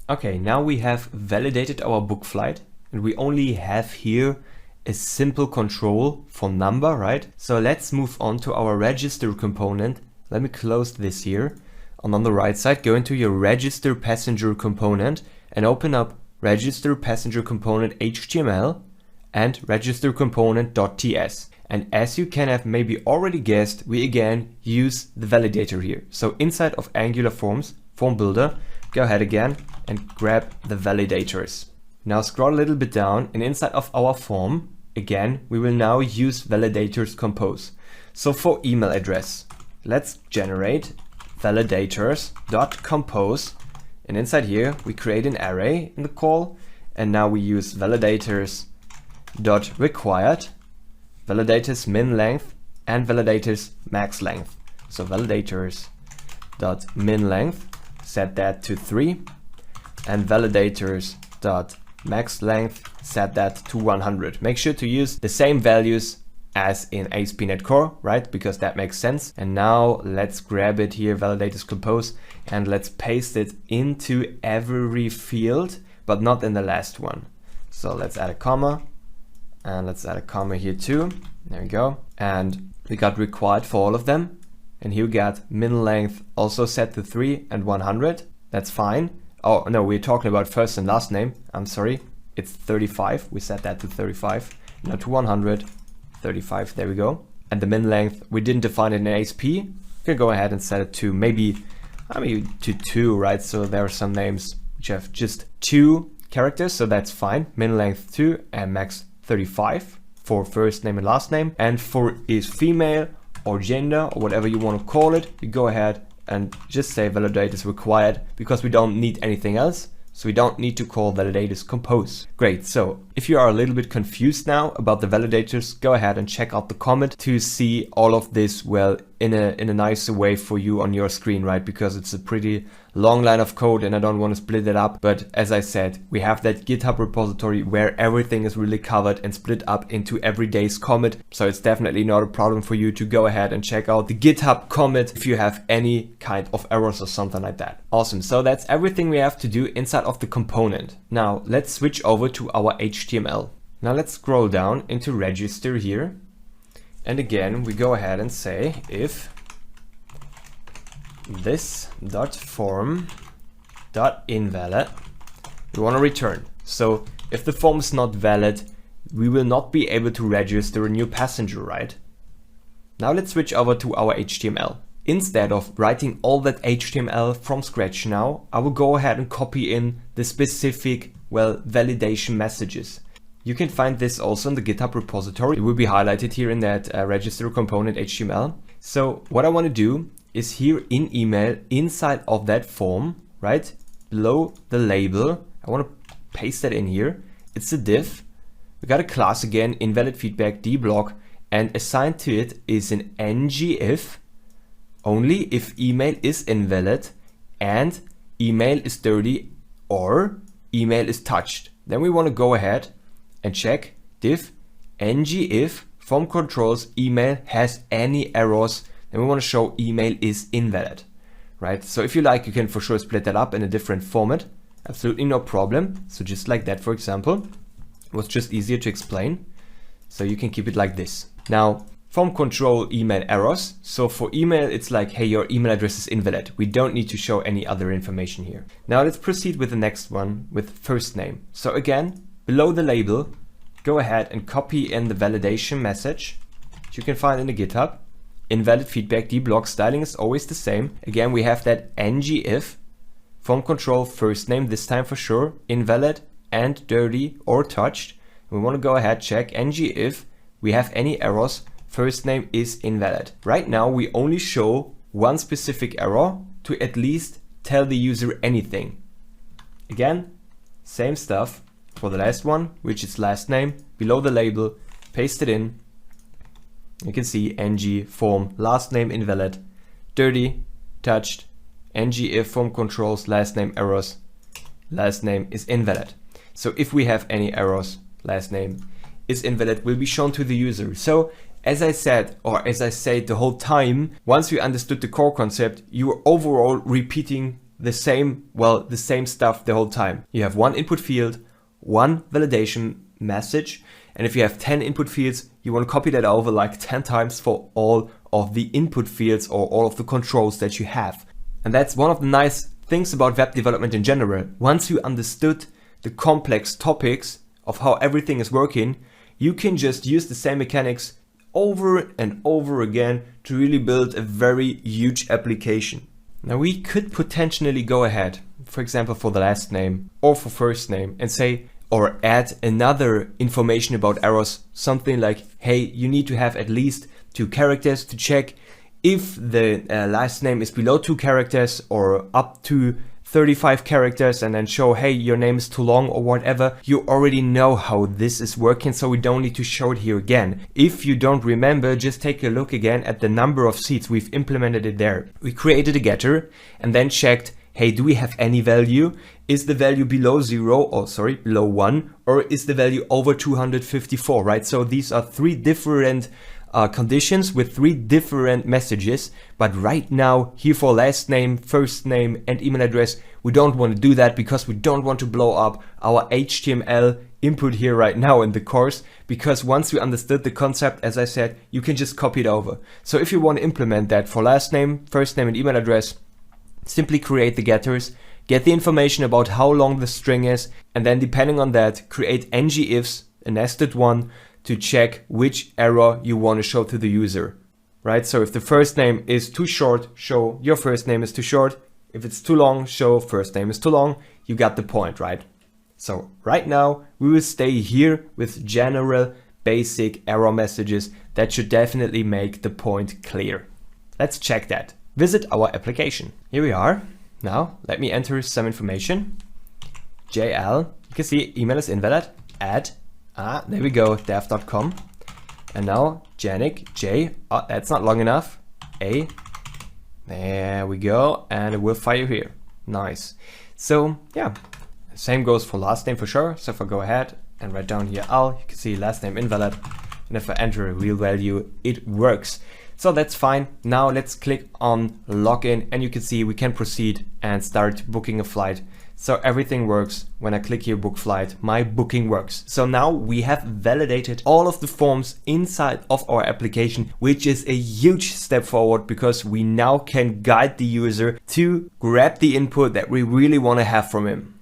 Okay, now we have validated our book flight, and we only have here a simple control for number, right? So let's move on to our register component. Let me close this here. And on the right side, go into your register passenger component and open up register passenger component HTML and register component.ts. And as you can have maybe already guessed, we again use the validator here. So inside of Angular Forms, Form Builder, go ahead again and grab the validators. Now scroll a little bit down, and inside of our form, again, we will now use validators compose. So for email address, let's generate validators.compose, and inside here we create an array in the call, and now we use validators.required, validators min length, and validators max length. So validators.min length, set that to 3, and validators.max length, set that to 100. Make sure to use the same values as in ASP.NET Core, right? Because that makes sense. And now let's grab it here, validators compose, and let's paste it into every field, but not in the last one. So let's add a comma, and let's add a comma here too. There we go. And we got required for all of them. And here we got min length also set to 3 and 100. That's fine. Oh no, we're talking about first and last name. I'm sorry. It's 35. We set that to 35. Now to 100. 35. There we go. And the min length, we didn't define it in ASP. You can go ahead and set it to maybe to 2, right? So there are some names which have just 2 characters, so that's fine. Min length 2 and max 35 for first name and last name. And for is female or gender or whatever you want to call it, you go ahead and just say validators required, because we don't need anything else. So we don't need to call validators compose. Great, so if you are a little bit confused now about the validators, go ahead and check out the comment to see all of this, well, in a nicer way for you on your screen, right? Because it's a pretty long line of code and I don't want to split it up. But as I said, we have that GitHub repository where everything is really covered and split up into every day's commit. So it's definitely not a problem for you to go ahead and check out the GitHub commit if you have any kind of errors or something like that. Awesome, so that's everything we have to do inside of the component. Now let's switch over to our HTML. Now let's scroll down into register here. And again, we go ahead and say if this.form.invalid, we want to return. So if the form is not valid, we will not be able to register a new passenger, right? Now let's switch over to our HTML. Instead of writing all that HTML from scratch now, I will go ahead and copy in the specific, well, validation messages. You can find this also in the GitHub repository. It will be highlighted here in that register component HTML. So what I want to do is here in email, inside of that form, right, below the label, I want to paste that in here. It's a div. We got a class again, invalid feedback dblock, and assigned to it is an ngIf, only if email is invalid and email is dirty or email is touched. Then we want to go ahead and check div ngIf form controls email has any errors. Then we want to show email is invalid, right? So if you like, you can for sure split that up in a different format. Absolutely no problem. So just like that, for example, it was just easier to explain. So you can keep it like this. Now, form control email errors. So for email, it's like, hey, your email address is invalid. We don't need to show any other information here. Now let's proceed with the next one with first name. So again, below the label, go ahead and copy in the validation message, which you can find in the GitHub. Invalid feedback dblock, styling is always the same. Again, we have that ngIf, form control first name, this time for sure, invalid and dirty or touched. We want to go ahead, check ngIf, we have any errors, first name is invalid. Right now, we only show one specific error to at least tell the user anything. Again, same stuff for the last one, which is last name, below the label, paste it in. You can see ng form last name invalid, dirty, touched, ngIf form controls last name errors, last name is invalid. So if we have any errors, last name is invalid will be shown to the user. So as I said, or as I said the whole time, once you understood the core concept, you are overall repeating the same stuff the whole time. You have one input field, one validation message, and if you have 10 input fields, you want to copy that over like 10 times for all of the input fields or all of the controls that you have. And that's one of the nice things about web development in general. Once you understood the complex topics of how everything is working, you can just use the same mechanics over and over again to really build a very huge application. Now we could potentially go ahead, for example for the last name or for first name, and say, or add another information about errors, something like, hey, you need to have at least 2 characters to check. If the last name is below 2 characters or up to 35 characters, and then show, hey, your name is too long or whatever, you already know how this is working, so we don't need to show it here again. If you don't remember, just take a look again at the number of seeds. We've implemented it there. We created a getter and then checked, hey, do we have any value? Is the value below 0, or sorry, below 1, or is the value over 254, right? So these are 3 different conditions with 3 different messages. But right now, here for last name, first name and email address, we don't want to do that because we don't want to blow up our HTML input here right now in the course, because once you understood the concept, as I said, you can just copy it over. So if you want to implement that for last name, first name and email address, simply create the getters, get the information about how long the string is, and then depending on that, create ngIfs, a nested one, to check which error you want to show to the user, right? So if the first name is too short, show your first name is too short. If it's too long, show first name is too long. You got the point, right? So right now we will stay here with general basic error messages that should definitely make the point clear. Let's check that. Visit our application. Here we are. Now let me enter some information. JL, you can see email is invalid, add, there we go, dev.com. And now Janik, J, that's not long enough, A, there we go, and it will fire here. Nice. So yeah, same goes for last name for sure. So if I go ahead and write down here Al, you can see last name invalid, and if I enter a real value, it works. So that's fine. Now let's click on login, and you can see we can proceed and start booking a flight. So everything works. When I click here, book flight, my booking works. So now we have validated all of the forms inside of our application, which is a huge step forward because we now can guide the user to grab the input that we really want to have from him.